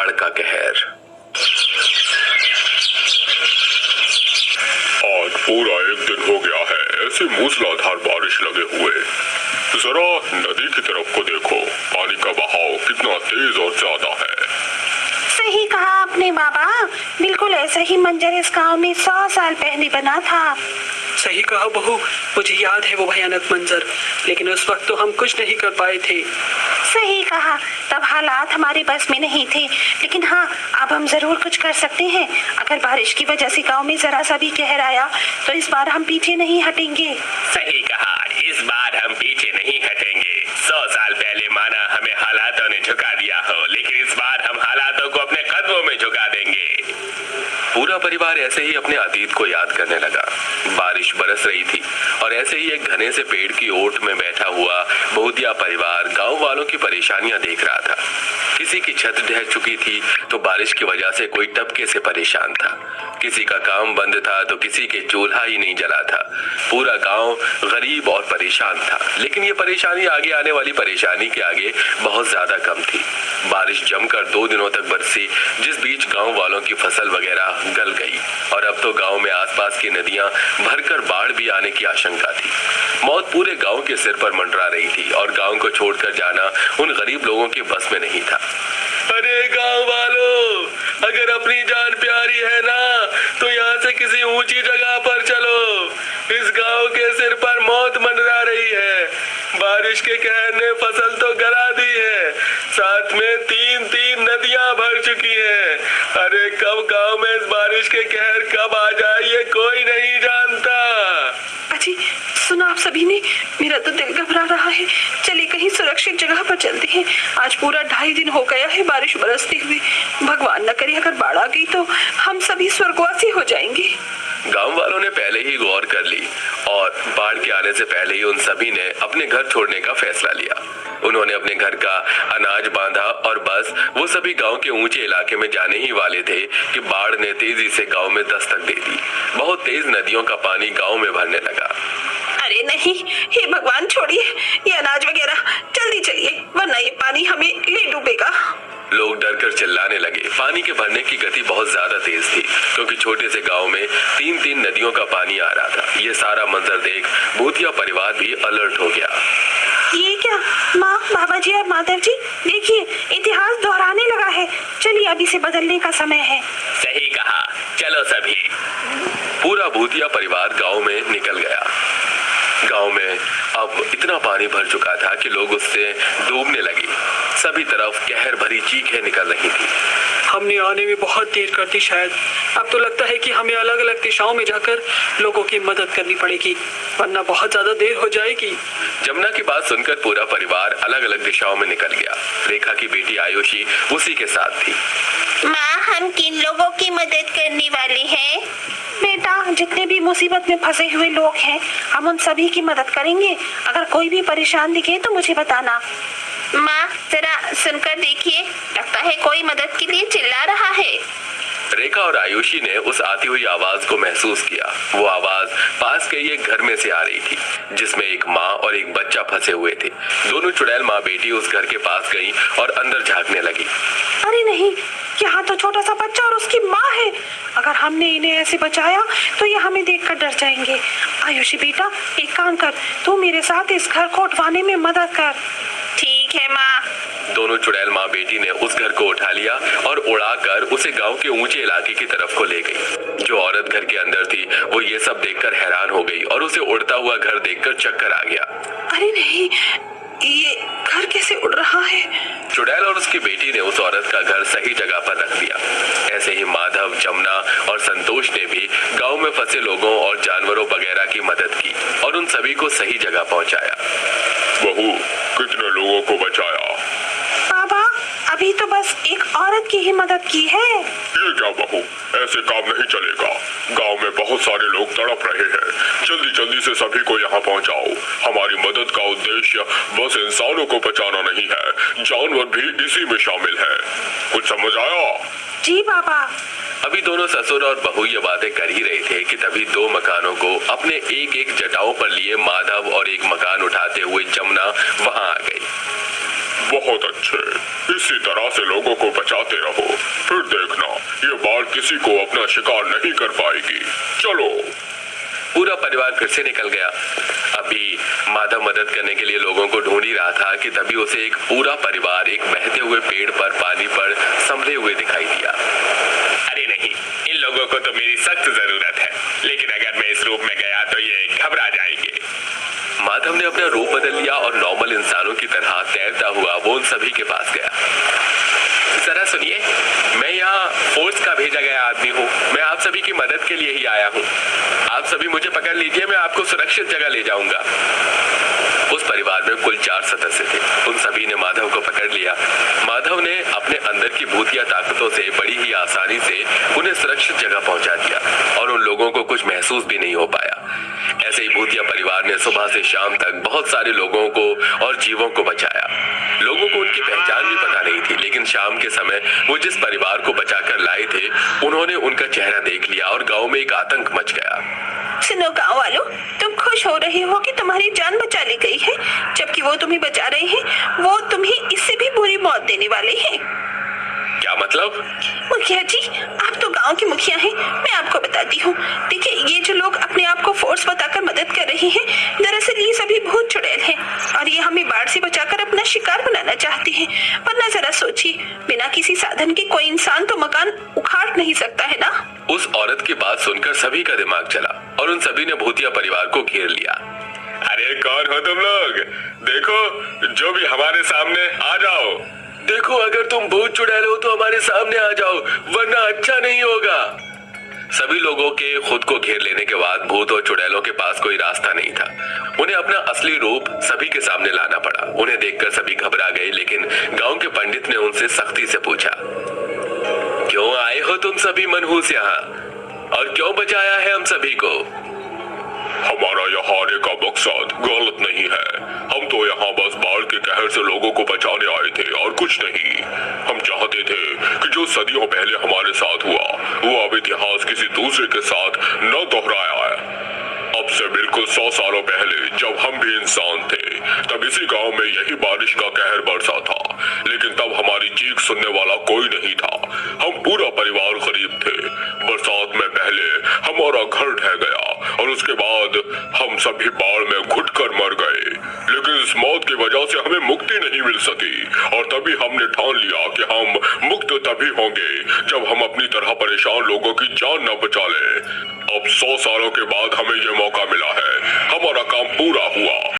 बाढ़ का कहर। आज पूरा एक दिन हो गया है ऐसी मूसलाधार बारिश लगे हुए। जरा नदी की तरफ को देखो, पानी का बहाव कितना तेज और ज्यादा है। सही कहा आपने बाबा, बिल्कुल ऐसा ही मंजर इस गांव में 100 साल पहले बना था। सही कहा बहू, मुझे याद है वो भयानक मंजर, लेकिन उस वक्त तो हम कुछ नहीं कर पाए थे। सही कहा, तब हालात हमारे बस में नहीं थे, लेकिन हाँ, अब हम जरूर कुछ कर सकते हैं। अगर बारिश की वजह से गांव में जरा सा भी कहर आया तो इस बार हम पीछे नहीं हटेंगे। सही कहा, इस बार हम पीछे नहीं हटेंगे। 100 साल पहले माना हमें हालातों ने झुका दिया हो, लेकिन इस बार हम हालातों को अपने कदमों में झुका देंगे। पूरा परिवार ऐसे ही अपने अतीत को याद करने लगा। बारिश बरस रही थी और ऐसे ही एक घने से पेड़ की ओट में बैठा हुआ भूतिया परिवार गांव वालों की परेशानियां देख रहा था। किसी की छत ढह चुकी थी तो बारिश की वजह से कोई टपके से परेशान था, किसी का काम बंद था तो किसी के चूल्हा ही नहीं जला था। पूरा गांव गरीब और परेशान था, लेकिन ये परेशानी आगे आने वाली परेशानी के आगे बहुत ज्यादा कम थी। बारिश जमकर 2 दिनों तक बरसी, जिस बीच गांव वालों की फसल वगैरह गल गई और अब तो गांव में आसपास की नदियां भरकर बाढ़ भी आने की आशंका थी। मौत पूरे गांव के सिर पर मंडरा रही थी और गांव को छोड़कर जाना उन गरीब लोगों के बस में नहीं था। अरे गांव वालों, अगर अपनी जान प्यारी है ना तो यहाँ से किसी ऊंची जगह पर चलो। इस गांव के सिर पर मौत मंडरा रही है। बारिश के कहर ने फसल तो गला दी है, साथ में 3 नदियां भर चुकी हैं। अरे कब गांव में इस बारिश के कहर कब आ जाए ये कोई नहीं जानता। अजी सुना आप सभी ने, मेरा तो दिल घबरा रहा है। चलिए कहीं सुरक्षित जगह पर चलते हैं। आज पूरा 2.5 दिन हो गया है बारिश बरसते हुए। भगवान न करे अगर बाढ़ आ गई तो हम सभी स्वर्गवासी हो जाएंगे। गांव वालों ने पहले ही गौर कर ली और बाढ़ के आने से पहले ही उन सभी ने अपने घर छोड़ने का फैसला लिया। उन्होंने अपने घर का अनाज बांधा और बस वो सभी गांव के ऊंचे इलाके में जाने ही वाले थे कि बाढ़ ने तेजी से गांव में दस्तक दे दी। बहुत तेज नदियों का पानी गांव में भरने लगा। अरे नहीं, हे भगवान छोड़िए ये अनाज वगैरह, जल्दी चलिए वरना ये पानी हमें ले डूबेगा। लोग डरकर चिल्लाने लगे। पानी के भरने की गति बहुत ज्यादा तेज थी, क्योंकि छोटे से गांव में 3 नदियों का पानी आ रहा था। ये सारा मंजर देख भूतिया परिवार भी अलर्ट हो गया। ये क्या माँ, बाबा जी और माधव जी, देखिए इतिहास दोहराने लगा है। चलिए अब इसे बदलने का समय है। सही कहा, चलो सभी। पूरा भूतिया परिवार गांव में निकल गया। गांव में अब इतना पानी भर चुका था कि लोग उससे डूबने लगे। सभी तरफ कहर भरी चीखें निकल रही थी। हमने आने में बहुत देर कर दी शायद। अब तो लगता है कि हमें अलग अलग दिशाओं में जाकर लोगों की मदद करनी पड़ेगी, वरना बहुत ज्यादा देर हो जाएगी। जमुना की बात सुनकर पूरा परिवार अलग अलग दिशाओं में निकल गया। रेखा की बेटी आयुषी उसी के साथ थी। माँ, हम किन लोगों की मदद करने वाले हैं? बेटा, जितने भी मुसीबत में फंसे हुए लोग हैं हम उन सभी की मदद करेंगे। अगर कोई भी परेशान दिखे तो मुझे बताना। माँ, जरा सुनकर देखिए, लगता है कोई मदद के लिए चिल्ला रहा है। रेखा और आयुषी ने उस आती हुई आवाज को महसूस किया। वो आवाज पास के एक घर में से आ रही थी, जिसमें एक माँ और एक बच्चा फंसे हुए थे। दोनों चुड़ैल माँ बेटी उस घर के पास गई और अंदर झांकने लगी। अरे नहीं, यहाँ तो छोटा सा बच्चा और उसकी माँ है। अगर हमने इन्हें ऐसे बचाया तो ये हमें देखकर डर जाएंगे। आयुषी बेटा, एक काम कर, तू मेरे साथ इस घर को उठवाने में मदद कर। ठीक है माँ। दोनों चुड़ैल माँ बेटी ने उस घर को उठा लिया और उड़ाकर उसे गांव के ऊंचे इलाके की तरफ को ले गई। जो औरत घर के अंदर थी वो ये सब देखकर हैरान हो गई और उसे उड़ता हुआ घर देखकर चक्कर आ गया। अरे नहीं, ये घर कैसे उड़ रहा है? चुड़ैल और उसकी बेटी ने उस औरत का घर सही जगह पर रख दिया। ऐसे ही माधव, जमुना और संतोष ने भी गांव में फंसे लोगों और जानवरों वगैरह की मदद की और उन सभी को सही जगह पहुंचाया। बहू, कितने लोगों को बचाया? बाबा, अभी तो बस एक औरत की ही मदद की है। ये क्या बहू, ऐसे काम नहीं चलेगा। गांव में बहुत सारे लोग तड़प रहे हैं। जल्दी जल्दी से सभी को यहाँ पहुँचाओ। हमारी मदद का उद्देश्य बस इंसानों को बचाना नहीं है, जानवर भी इसी में शामिल है। कुछ समझ आया? जी बाबा। अभी दोनों ससुर और बहू ये बातें कर ही रहे थे कि तभी 2 मकानों को अपने एक जटाओं पर लिए माधव और एक मकान उठाते हुए जमुना वहाँ आ गई। बहुत अच्छे, इसी तरह से लोगों को बचाते रहो। किसी को अपना शिकार नहीं कर पाएगी। चलो। पूरा परिवार फिर से निकल गया। अभी माधव मदद करने के लिए लोगों को ढूंढ ही रहा था कि तभी उसे एक पूरा परिवार एक बहते हुए पेड़ पर पानी पर संभले हुए दिखाई दिया। अरे नहीं, इन लोगों को तो मेरी सख्त जरूरत है, लेकिन अगर मैं इस रूप में गया तो ये घबरा जाएंगे। माधव ने अपना रूप बदल लिया और नॉर्मल इंसानों की तरह तैरता हुआ वो उन सभी के पास गया। जरा सुनिए, मैं यहाँ फोर्स का भेजा गया आदमी हूँ। मैं आप सभी की मदद के लिए ही आया हूँ। आप सभी मुझे पकड़ लीजिए, मैं आपको सुरक्षित जगह ले जाऊंगा। उस परिवार में कुल 4 सदस्य थे। उन सभी ने माधव को पकड़ लिया। माधव ने अपने अंदर की भूतिया ताकतों से बड़ी ही आसानी से उन्हें सुरक्षित जगह पहुंचा दिया और उन लोगों को कुछ महसूस भी नहीं हो पाया। ऐसे ही भूतिया परिवार ने सुबह से शाम तक बहुत सारे लोगों को और जीवों को बचाया। लोगों को उनकी पहचान भी पता नहीं थी, लेकिन शाम के समय वो जिस परिवार को बचाकर लाए थे, उन्होंने उनका चेहरा देख लिया और गांव में एक आतंक मच गया। सुनो गाँव वालों, तुम खुश हो रहे हो कि तुम्हारी जान बचा ली गई है, जबकि वो तुम्हें बचा रहे हैं वो तुम्हें इससे भी बुरी मौत देने वाले हैं। क्या मतलब? मुखिया जी, आप तो गांव के मुखिया हैं, मैं आपको बताती हूँ। देखिए, ये जो लोग अपने आप को फोर्स बताकर मदद कर रहे हैं, दरअसल ये सभी भूत चुड़ैल हैं और ये हमें बाढ़ से बचाकर अपना शिकार बनाना चाहते हैं। वरना जरा सोचिए, बिना किसी साधन के कोई इंसान तो मकान उखाड़ नहीं सकता है ना। उस औरत की बात सुनकर सभी का दिमाग चला और उन सभी ने भूतिया परिवार को घेर लिया। अरे कौन हो तुम लोग? देखो, जो भी हमारे सामने आ जाओ। देखो, अगर तुम भूत चुड़ैल हो तो हमारे सामने आ जाओ, वरना अच्छा नहीं होगा। सभी लोगों के खुद को घेर लेने के बाद भूत और चुड़ैलों के पास कोई रास्ता नहीं था। उन्हें अपना असली रूप सभी के सामने लाना पड़ा। उन्हें देखकर सभी घबरा गए, लेकिन गांव के पंडित ने उनसे सख्ती से पूछा, क्यों आए हो तुम सभी मनहूस यहाँ, और क्यों बचाया है हम सभी को? हमारा यहाँ आने का मकसद गलत नहीं है। हम तो यहाँ बस बाढ़ के कहर से लोगों को बचाने आए थे और कुछ नहीं। हम चाहते थे कि जो सदियों पहले हमारे साथ हुआ वो अब इतिहास किसी दूसरे के साथ न दोहराया है। अब से बिल्कुल 100 सालों पहले जब हम भी इंसान थे, तब इसी गांव में यही बारिश का कहर बरसा था, लेकिन तब हमारी चीख सुनने वाला कोई नहीं था। हम पूरा परिवार गरीब थे। बरसात में पहले हमारा घर ढह गया और उसके बाद हम सभी बाढ़ में घुटकर मर गए, लेकिन इस मौत की वजह से हमें मुक्ति नहीं मिल सकी। और तभी हमने ठान लिया कि हम मुक्त तभी होंगे जब हम अपनी तरह परेशान लोगों की जान न बचा लें। अब 100 सालों के बाद हमें यह मौका मिला है। हमारा काम पूरा हुआ।